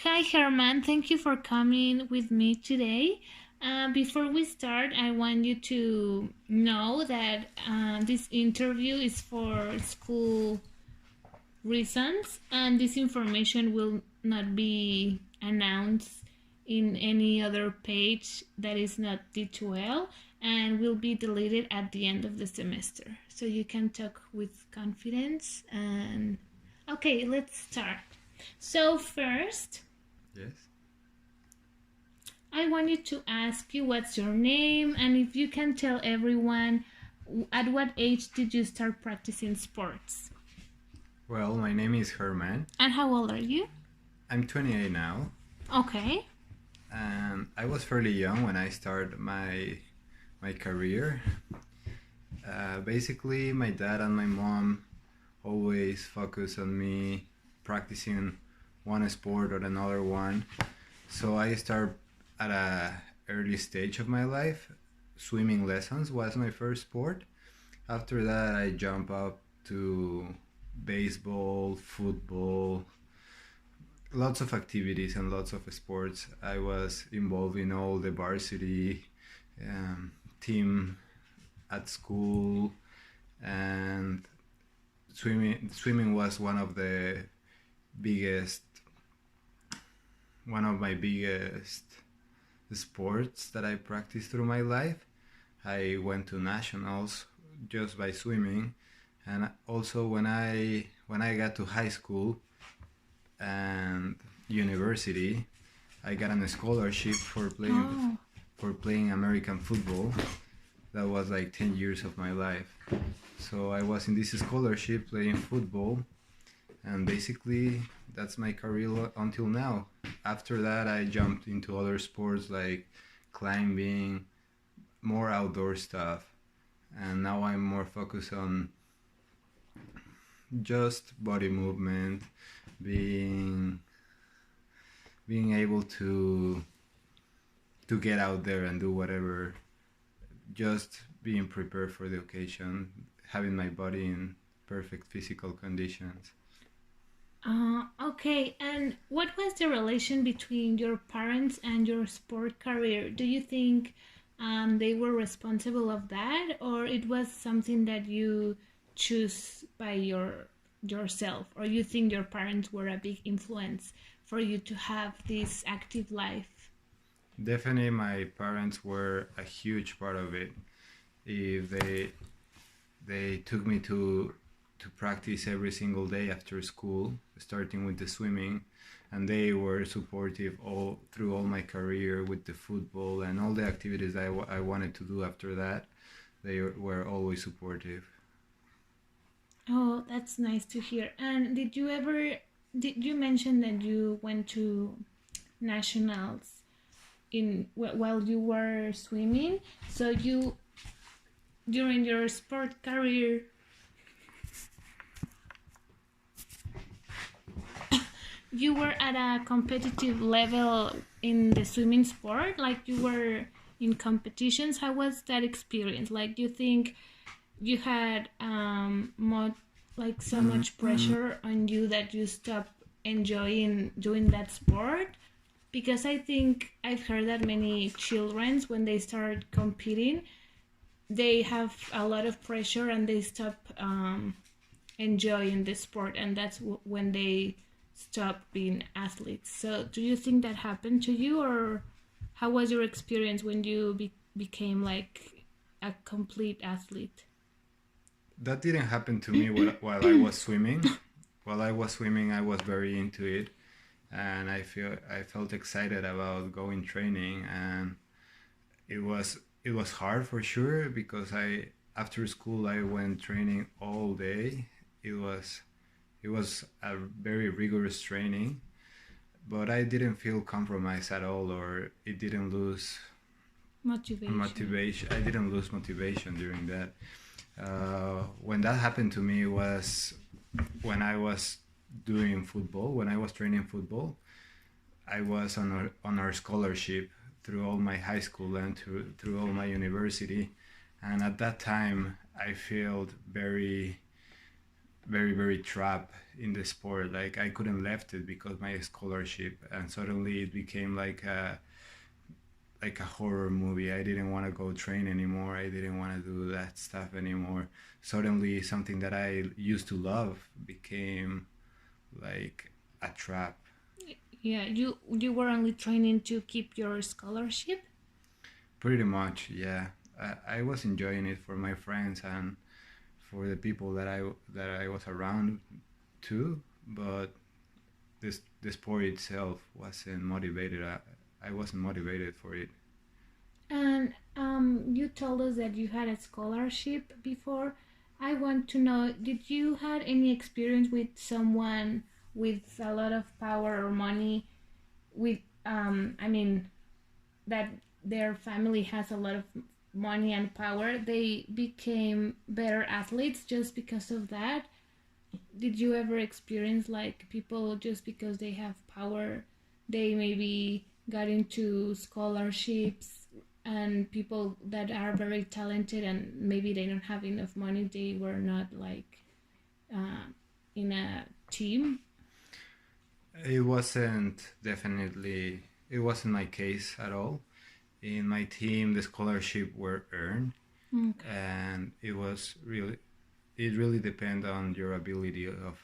Hi, Herman. Thank you for coming with me today. Before we start, I want you to know that this interview is for school reasons, and this information will not be announced in any other page that is not D2L and will be deleted at the end of the semester. So you can talk with confidence. And okay, let's start. So, first, Yes. I wanted to ask you what's your name and if you can tell everyone at what age did you start practicing sports? Well, my name is Herman. And how old are you? I'm 28 now, Okay. and I was fairly young when I started my career. Basically, my dad and my mom always focus on me practicing one sport or another one. So I start at a early stage of my life. Swimming lessons was my first sport. After that, I jump up to baseball, football, lots of activities and lots of sports. I was involved in all the varsity team at school, and swimming was biggest one of my biggest sports that I practiced through my life. I went to nationals just by swimming, and also when I got to high school and university, I got a scholarship Oh. for playing American football. That was like 10 years of my life. So I was in this scholarship playing football, and basically that's my career until now. After that, I jumped into other sports like climbing, more outdoor stuff, and now I'm more focused on just body movement, being being able to get out there and do whatever, just being prepared for the occasion, having my body in perfect physical conditions. Okay, and what was the relation between your parents and your sport career? Do you think they were responsible of that, or it was something that you choose by yourself, or you think your parents were a big influence for you to have this active life? Definitely, my parents were a huge part of it. If they took me to practice every single day after school, starting with the swimming, and they were supportive all through all my career with the football and all the activities I wanted to do after that. They were always supportive. Oh, that's nice to hear. And did you mention that you went to nationals while you were swimming? So you during your sport career you were at a competitive level in the swimming sport, like you were in competitions. How was that experience? Like, do you think you had like so much pressure on you that you stopped enjoying doing that sport? Because I think I've heard that many children, when they start competing, they have a lot of pressure and they stop enjoying the sport, and that's when they stop being athletes. So do you think that happened to you, or how was your experience when you became like a complete athlete? That didn't happen to me while I was swimming. While I was swimming, I was very into it, and I felt excited about going training, and it was hard for sure because I after school I went training all day. It was it was a very rigorous training, but I didn't feel compromised at all, or it didn't lose Motivation. motivation. I didn't lose motivation during that. When that happened to me was when I was doing football. When I was training football, I was on our scholarship through all my high school and through all my university, and at that time I felt very very very trapped in the sport. Like I couldn't left it because my scholarship, and suddenly it became like a horror movie. I didn't want to go train anymore. I didn't want to do that stuff anymore. Suddenly something that I used to love became like a trap. Yeah, you were only training to keep your scholarship. Pretty much, yeah. I was enjoying it for my friends and for the people that I was around too, but the sport itself wasn't motivated. I wasn't motivated for it. And you told us that you had a scholarship before. I want to know, did you had any experience with someone with a lot of power or money with I mean that their family has a lot of money and power, they became better athletes just because of that? Did you ever experience like people just because they have power, they maybe got into scholarships, and people that are very talented and maybe they don't have enough money, they were not like uh, in a team? It wasn't my case at all. In my team, the scholarship were earned, Okay. and it really depends on your ability of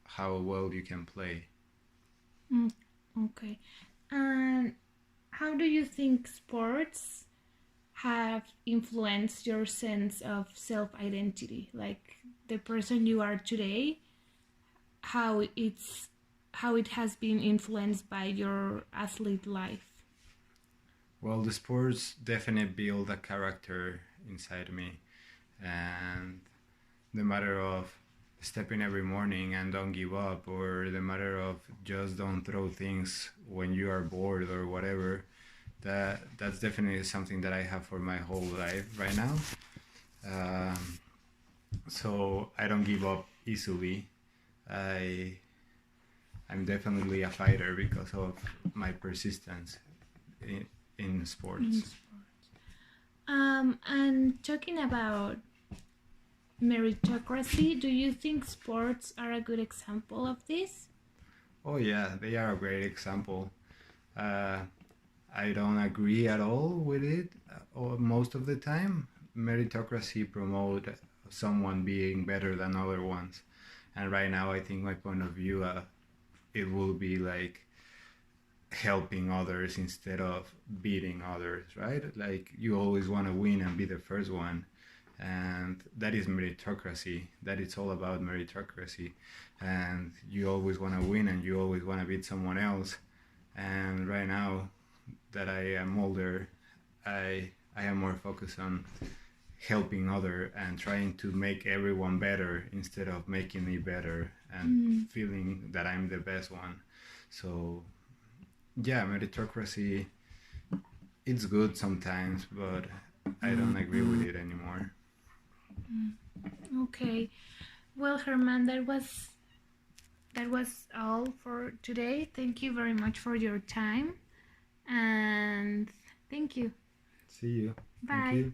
how well you can play. Mm, okay. And how do you think sports have influenced your sense of self identity? Like the person you are today, how it has been influenced by your athlete life? Well, the sports definitely build a character inside me, and the matter of stepping every morning and don't give up, or the matter of just don't throw things when you are bored or whatever, that's definitely something that I have for my whole life right now. Um, so I don't give up easily. I I'm definitely a fighter because of my persistence in In sports. sports. And talking about meritocracy, do you think sports are a good example of this? Oh yeah, they are a great example. Uh, I don't agree at all with it or most of the time. Meritocracy promote someone being better than other ones, and right now I think my point of view, it will be like helping others instead of beating others, right? Like you always want to win and be the first one, and that is meritocracy. That it's all about meritocracy, and you always want to win and you always want to beat someone else. And right now that I am older, I am more focused on helping other and trying to make everyone better instead of making me better and Mm. feeling that I'm the best one. So yeah, meritocracy, it's good sometimes, but I don't agree with it anymore. Okay. Well, Herman, that was all for today. Thank you very much for your time, and thank you. See you. Thank Bye. you.